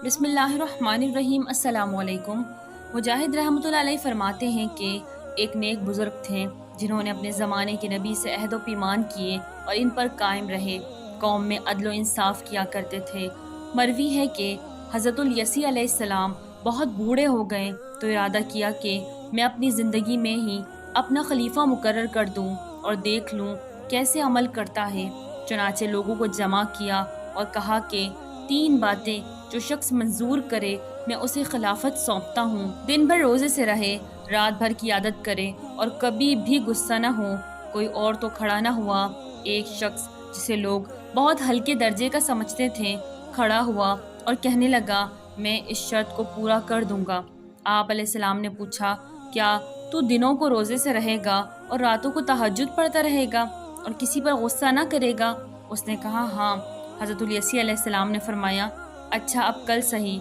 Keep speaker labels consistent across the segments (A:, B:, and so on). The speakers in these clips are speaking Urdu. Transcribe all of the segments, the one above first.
A: بسم اللہ الرحمن الرحیم۔ السلام علیکم۔ مجاہد رحمۃ اللہ علیہ فرماتے ہیں کہ ایک نیک بزرگ تھے جنہوں نے اپنے زمانے کے نبی سے عہد و پیمان کیے اور ان پر قائم رہے، قوم میں عدل و انصاف کیا کرتے تھے۔ مروی ہے کہ حضرت الیسی علیہ السلام بہت بوڑھے ہو گئے تو ارادہ کیا کہ میں اپنی زندگی میں ہی اپنا خلیفہ مقرر کر دوں اور دیکھ لوں کیسے عمل کرتا ہے۔ چنانچہ لوگوں کو جمع کیا اور کہا کہ 3 باتیں جو شخص منظور کرے میں اسے خلافت سونپتا ہوں۔ دن بھر روزے سے رہے، رات بھر کی عادت کرے اور کبھی بھی غصہ نہ ہو۔ کوئی اور تو کھڑا نہ ہوا۔ ایک شخص جسے لوگ بہت ہلکے درجے کا سمجھتے تھے کھڑا ہوا اور کہنے لگا میں اس شرط کو پورا کر دوں گا۔ آپ علیہ السلام نے پوچھا کیا تو دنوں کو روزے سے رہے گا اور راتوں کو تہجد پڑھتا رہے گا اور کسی پر غصہ نہ کرے گا؟ اس نے کہا ہاں۔ حضرت الیسی علیہ السلام نے فرمایا اچھا اب کل صحیح۔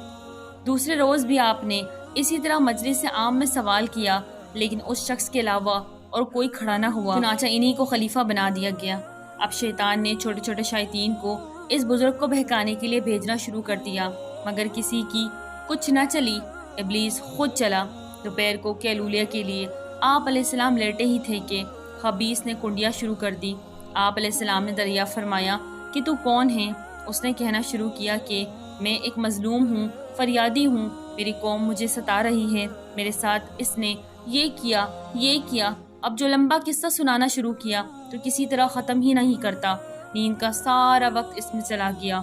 A: دوسرے روز بھی آپ نے اسی طرح مجلس عام میں سوال کیا لیکن اس شخص کے علاوہ اور کوئی کھڑا نہ ہوا، چنانچہ انہی کو خلیفہ بنا دیا گیا۔ اب شیطان نے چھوٹے چھوٹے شیاطین کو اس بزرگ کو بہکانے کے لیے بھیجنا شروع کر دیا مگر کسی کی کچھ نہ چلی۔ ابلیس خود چلا۔ دوپہر کو کیلولیہ کے لیے آپ علیہ السلام لیٹے ہی تھے کہ خبیث نے کنڈیاں شروع کر دی۔ آپ علیہ السلام نے دریافت فرمایا کہ تو کون ہے؟ اس نے کہنا شروع کیا کہ میں ایک مظلوم ہوں، فریادی ہوں، میری قوم مجھے ستا رہی ہے، میرے ساتھ اس نے یہ کیا۔ اب جو لمبا قصہ سنانا شروع کیا تو کسی طرح ختم ہی نہیں کرتا۔ نیند کا سارا وقت اس میں چلا گیا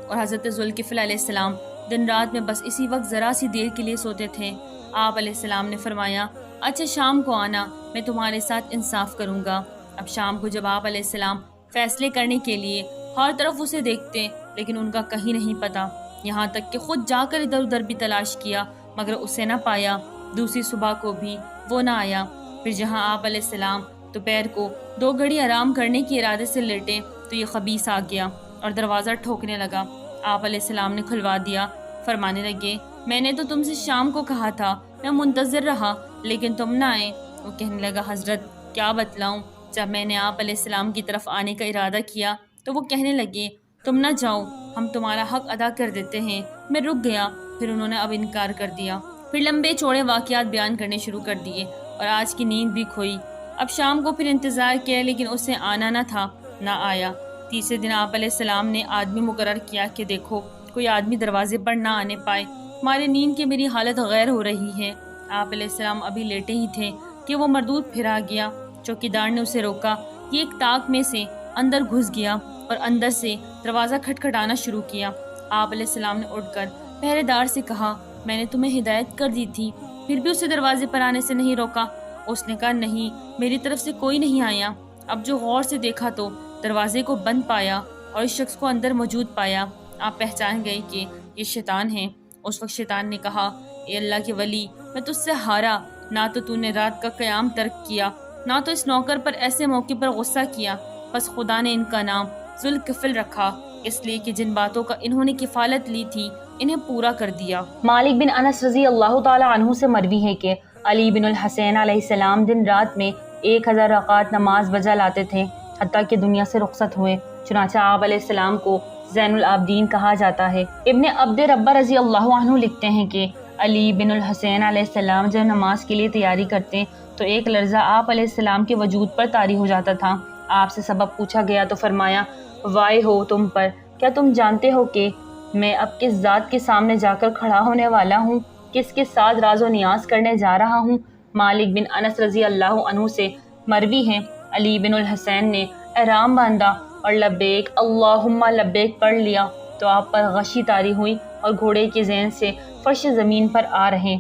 A: اور حضرت ذوالکفل علیہ السلام دن رات میں بس اسی وقت ذرا سی دیر کے لیے سوتے تھے۔ آپ علیہ السلام نے فرمایا اچھا شام کو آنا، میں تمہارے ساتھ انصاف کروں گا۔ اب شام کو جب آپ علیہ السلام فیصلے کرنے کے لیے ہر طرف اسے دیکھتے لیکن ان کا کہیں نہیں پتا، یہاں تک کہ خود جا کر ادھر ادھر بھی تلاش کیا مگر اسے نہ پایا۔ دوسری صبح کو بھی وہ نہ آیا۔ پھر جہاں آپ علیہ السلام دوپہر کو 2 گھڑی آرام کرنے کے ارادے سے لیٹے تو یہ خبیث آ گیا اور دروازہ ٹھوکنے لگا۔ آپ علیہ السلام نے کھلوا دیا، فرمانے لگے میں نے تو تم سے شام کو کہا تھا، میں منتظر رہا لیکن تم نہ آئے۔ وہ کہنے لگا حضرت کیا بتلاؤں؟ جب میں نے آپ علیہ السلام کی طرف آنے کا ارادہ کیا تو وہ کہنے لگے تم نہ جاؤ، ہم تمہارا حق ادا کر دیتے ہیں۔ میں رک گیا، پھر انہوں نے اب انکار کر دیا۔ پھر لمبے چوڑے واقعات بیان کرنے شروع کر دیے اور آج کی نیند بھی کھوئی۔ اب شام کو پھر انتظار کیا لیکن اسے آنا نہ تھا، نہ آیا۔ تیسرے دن آپ علیہ السلام نے آدمی مقرر کیا کہ دیکھو کوئی آدمی دروازے پر نہ آنے پائے، ہمارے نیند کی میری حالت غیر ہو رہی ہے۔ آپ علیہ السلام ابھی لیٹے ہی تھے کہ وہ مردود پھر آ گیا۔ چوکیدار نے اسے روکا، یہ ایک طاق میں سے اندر گھس گیا اور اندر سے دروازہ کھٹکھٹانا شروع کیا۔ آپ علیہ السلام نے اٹھ کر پہرے دار سے کہا میں نے تمہیں ہدایت کر دی تھی، پھر بھی اسے دروازے پر آنے سے نہیں روکا؟ اس نے کہا نہیں، میری طرف سے کوئی نہیں آیا۔ اب جو غور سے دیکھا تو دروازے کو بند پایا اور اس شخص کو اندر موجود پایا۔ آپ پہچان گئے کہ یہ شیطان ہے۔ اس وقت شیطان نے کہا اے اللہ کے ولی، میں تجھ سے ہارا، نہ تو نے رات کا قیام ترک کیا، نہ تو اس نوکر پر ایسے موقع پر غصہ کیا، بس خدا نے ان کا نام ذوالکفل رکھا اس لیے کہ جن باتوں کا انہوں نے کفالت لی تھی انہیں پورا کر دیا۔
B: مالک بن انس رضی اللہ تعالی عنہ سے مروی ہے کہ علی بن الحسین علیہ السلام دن رات میں 1000 رکعت نماز بجا لاتے تھے حتیٰ کہ دنیا سے رخصت ہوئے، چنانچہ آپ علیہ السلام کو زین العابدین کہا جاتا ہے۔ ابن عبد ربہ رضی اللہ عنہ لکھتے ہیں کہ علی بن الحسین علیہ السلام جب نماز کے لیے تیاری کرتے تو ایک لرزہ آپ علیہ السلام کے وجود پر طاری ہو جاتا تھا۔ آپ سے سبب پوچھا گیا تو فرمایا وائے ہو تم پر، کیا تم جانتے ہو کہ میں اب کس ذات کے سامنے جا کر کھڑا ہونے والا ہوں، کس کے ساتھ راز و نیاز کرنے جا رہا ہوں؟ مالک بن انس رضی اللہ عنہ سے مروی ہے علی بن الحسین نے احرام باندھا اور لبیک اللہم لبیک پڑھ لیا تو آپ پر غشی طاری ہوئی اور گھوڑے کے ذہن سے فرش زمین پر آ رہے۔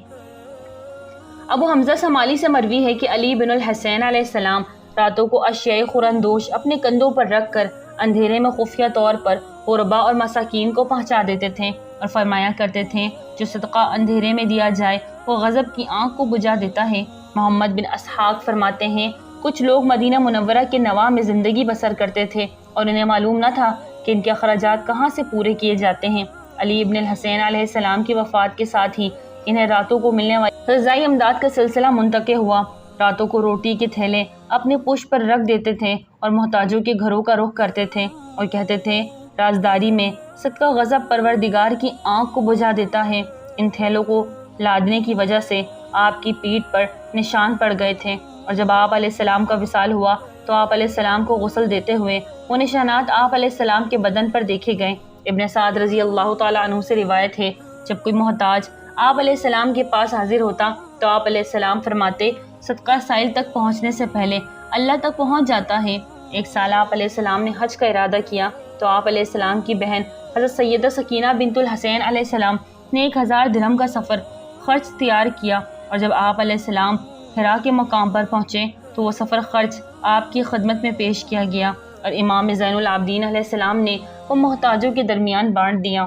B: ابو حمزہ سمالی سے مروی ہے کہ علی بن الحسین علیہ السلام راتوں کو اشیاء خورندوش اپنے کندھوں پر رکھ کر اندھیرے میں خفیہ طور پر غربا اور مساکین کو پہنچا دیتے تھے اور فرمایا کرتے تھے جو صدقہ اندھیرے میں دیا جائے وہ غضب کی آنکھ کو بجھا دیتا ہے۔ محمد بن اسحاق فرماتے ہیں کچھ لوگ مدینہ منورہ کے نواح میں زندگی بسر کرتے تھے اور انہیں معلوم نہ تھا کہ ان کے اخراجات کہاں سے پورے کیے جاتے ہیں۔ علی بن الحسین علیہ السلام کی وفات کے ساتھ ہی انہیں راتوں کو ملنے والی غذائی امداد کا سلسلہ منتقل ہوا۔ راتوں کو روٹی کے تھیلے اپنے پشت پر رکھ دیتے تھے اور محتاجوں کے گھروں کا رخ کرتے تھے اور کہتے تھے رازداری میں صدقہ غضب پروردگار کی آنکھ کو بجھا دیتا ہے۔ ان تھیلوں کو لادنے کی وجہ سے آپ کی پیٹھ پر نشان پڑ گئے تھے، اور جب آپ علیہ السلام کا وصال ہوا تو آپ علیہ السلام کو غسل دیتے ہوئے وہ نشانات آپ علیہ السلام کے بدن پر دیکھے گئے۔ ابن سعد رضی اللہ تعالیٰ عنہ سے روایت ہے، جب کوئی محتاج آپ علیہ السلام کے پاس حاضر ہوتا تو آپ علیہ السلام فرماتے، صدقہ سائل تک پہنچنے سے پہلے اللہ تک پہنچ جاتا ہے۔ ایک سال آپ علیہ السلام نے حج کا ارادہ کیا تو آپ علیہ السلام کی بہن حضرت سیدہ سکینہ بنت الحسین علیہ السلام نے 1000 درہم کا سفر خرچ تیار کیا، اور جب آپ علیہ السلام حرا کے مقام پر پہنچے تو وہ سفر خرچ آپ کی خدمت میں پیش کیا گیا، اور امام زین العابدین علیہ السلام نے وہ محتاجوں کے درمیان بانٹ دیا۔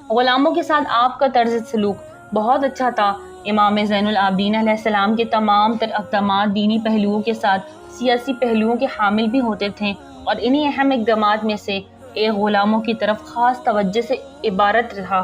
B: غلاموں کے ساتھ آپ کا طرز سلوک بہت اچھا تھا۔ امام زین العابدین علیہ السلام کے تمام تر اقدامات دینی پہلوؤں کے ساتھ سیاسی پہلوؤں کے حامل بھی ہوتے تھے، اور انہی اہم اقدامات میں سے ایک غلاموں کی طرف خاص توجہ سے عبارت رہا۔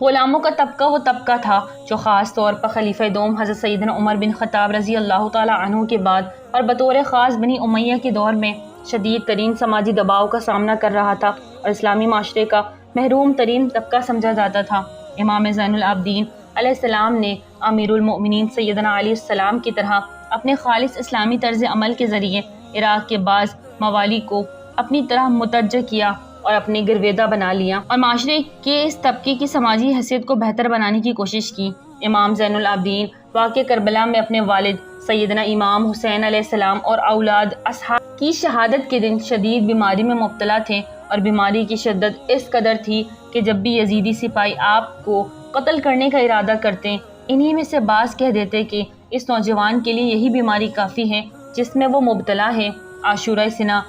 B: غلاموں کا طبقہ وہ طبقہ تھا جو خاص طور پر خلیفہ دوم حضرت سیدنا عمر بن خطاب رضی اللہ تعالیٰ عنہ کے بعد اور بطور خاص بنی امیہ کے دور میں شدید ترین سماجی دباؤ کا سامنا کر رہا تھا اور اسلامی معاشرے کا محروم ترین طبقہ سمجھا جاتا تھا۔ امام زین العابدین علیہ السلام نے امیر المؤمنین سیدنا علیہ السلام کی طرح اپنے خالص اسلامی طرز عمل کے ذریعے عراق کے بعض موالی کو اپنی طرح متوجہ کیا اور اپنے گرویدہ بنا لیا، اور معاشرے کے اس طبقے کی سماجی حیثیت کو بہتر بنانے کی کوشش کی۔ امام زین العابدین واقع کربلا میں اپنے والد سیدنا امام حسین علیہ السلام اور اولاد اصحاب کی شہادت کے دن شدید بیماری میں مبتلا تھے، اور بیماری کی شدت اس قدر تھی کہ جب بھی یزیدی سپاہی آپ کو قتل کرنے کا ارادہ کرتے، انہی میں سے بعض کہہ دیتے کہ اس نوجوان کے لیے یہی بیماری کافی ہے جس میں وہ مبتلا ہے۔ عاشورہ سنہ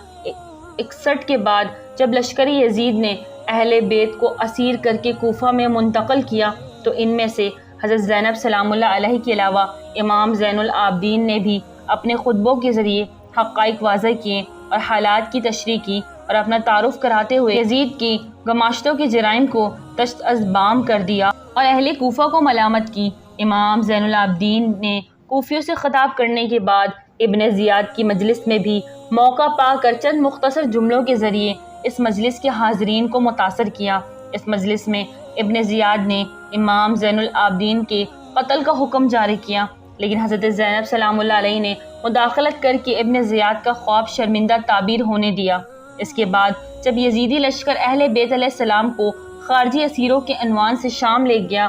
B: 61 کے بعد جب لشکری یزید نے اہل بیت کو اسیر کر کے کوفہ میں منتقل کیا تو ان میں سے حضرت زینب سلام اللہ علیہ کے علاوہ امام زین العابدین نے بھی اپنے خطبوں کے ذریعے حقائق واضح کیے اور حالات کی تشریح کی، اور اپنا تعارف کراتے ہوئے یزید کی گماشتوں کے جرائم کو تشت از بام کر دیا اور اہل کوفہ کو ملامت کی۔ امام زین العابدین نے کوفیوں سے خطاب کرنے کے بعد ابن زیاد کی مجلس میں بھی موقع پا کر چند مختصر جملوں کے ذریعے اس مجلس کے حاضرین کو متاثر کیا۔ اس مجلس میں ابن زیاد نے امام زین العابدین کے قتل کا حکم جاری کیا، لیکن حضرت زینب سلام اللہ علیہ نے مداخلت کر کے ابن زیاد کا خواب شرمندہ تعبیر ہونے دیا۔ اس کے بعد جب یزیدی لشکر اہل بیت علیہ السلام کو خارجی اسیروں کے عنوان سے شام لے گیا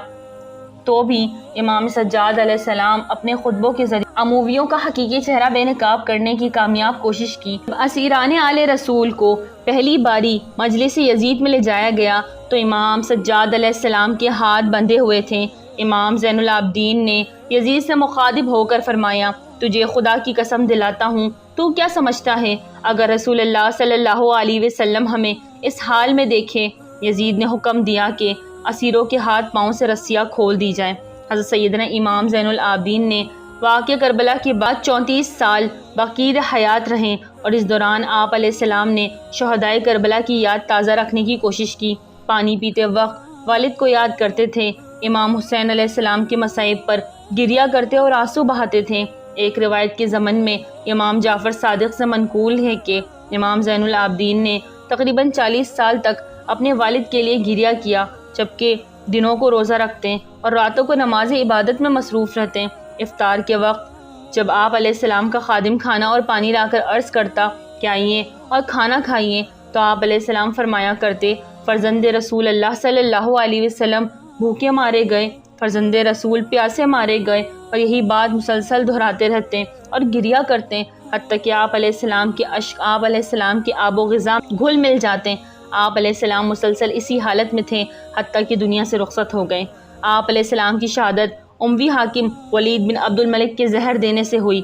B: تو بھی امام سجاد علیہ السلام اپنے خطبوں کے ذریعے امویوں کا حقیقی چہرہ بے نقاب کرنے کی کامیاب کوشش کی۔ اسیران آل رسول کو پہلی باری مجلس یزید میں لے جایا گیا تو امام سجاد علیہ السلام کے ہاتھ بندھے ہوئے تھے۔ امام زین العابدین نے یزید سے مخاطب ہو کر فرمایا، تجھے خدا کی قسم دلاتا ہوں، تو کیا سمجھتا ہے اگر رسول اللہ صلی اللہ علیہ وسلم ہمیں اس حال میں دیکھے؟ یزید نے حکم دیا کہ اسیروں کے ہاتھ پاؤں سے رسیاں کھول دی جائیں۔ حضرت سیدنا امام زین العابدین نے واقعہ کربلا کے بعد 34 سال باقی حیات رہیں، اور اس دوران آپ علیہ السلام نے شہدائے کربلا کی یاد تازہ رکھنے کی کوشش کی۔ پانی پیتے وقت والد کو یاد کرتے تھے، امام حسین علیہ السلام کے مصائب پر گریہ کرتے اور آنسو بہاتے تھے۔ ایک روایت کے ضمن میں امام جعفر صادق سے منقول ہے کہ امام زین العابدین نے تقریباً 40 سال تک اپنے والد کے لیے گریہ کیا، جبکہ دنوں کو روزہ رکھتے اور راتوں کو نماز عبادت میں مصروف رہتے۔ افطار کے وقت جب آپ علیہ السلام کا خادم کھانا اور پانی لا کر عرض کرتا کہ آئیے اور کھانا کھائیے تو آپ علیہ السلام فرمایا کرتے، فرزند رسول اللہ صلی اللہ علیہ وسلم بھوکے مارے گئے، فرزند رسول پیاسے مارے گئے، اور یہی بات مسلسل دہراتے رہتے اور گریہ کرتے حتیٰ کہ آپ علیہ السلام کے اشک آپ علیہ السلام کے آب و غذا گھل مل جاتے۔ آپ علیہ السلام مسلسل اسی حالت میں تھے حتیٰ کہ دنیا سے رخصت ہو گئے۔ آپ علیہ السلام کی شہادت اموی حاکم ولید بن عبد الملک کے زہر دینے سے ہوئی۔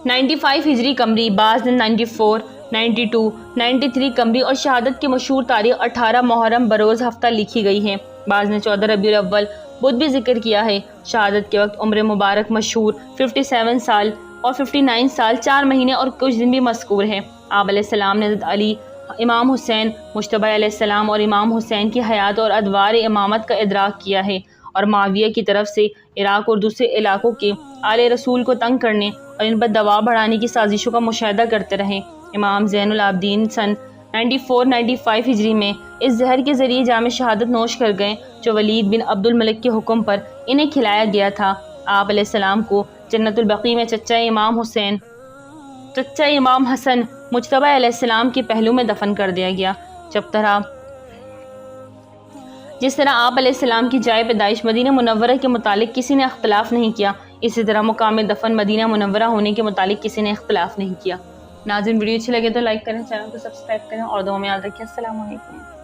B: 95 ہجری قمری، بعض نے 94، 92، 93 قمری اور شہادت کی مشہور تاریخ 18 محرم بروز ہفتہ لکھی گئی ہے۔ بعض نے 14 ربیع الاول بدھ بھی ذکر کیا ہے۔ شہادت کے وقت عمر مبارک مشہور 57 سال اور 59 سال 4 مہینے اور کچھ دن بھی مذکور ہے۔ آپ علیہ السلام نے حضرت علی، امام حسین مجتبی علیہ السلام اور امام حسین کی حیات اور ادوار امامت کا ادراک کیا ہے، اور معاویہ کی طرف سے عراق اور دوسرے علاقوں کے آل رسول کو تنگ کرنے اور ان پر دباؤ بڑھانے کی سازشوں کا مشاہدہ کرتے رہے۔ امام زین العابدین سن 9495 ہجری میں اس زہر کے ذریعے جام شہادت نوش کر گئے جو ولید بن عبد الملک کے حکم پر انہیں کھلایا گیا تھا۔ آپ علیہ السلام کو جنت البقیع میں چچا امام حسن مجتبی علیہ السلام کے پہلو میں دفن کر دیا گیا۔ جس طرح آپ علیہ السلام کی جائے پیدائش مدینہ منورہ کے متعلق کسی نے اختلاف نہیں کیا، اسی طرح مقام دفن مدینہ منورہ ہونے کے متعلق کسی نے اختلاف نہیں کیا۔ ناظرین، ویڈیو اچھی لگے تو لائک کریں، چینل کو سبسکرائب کریں اور دعا میں یاد رکھیں۔ السلام علیکم۔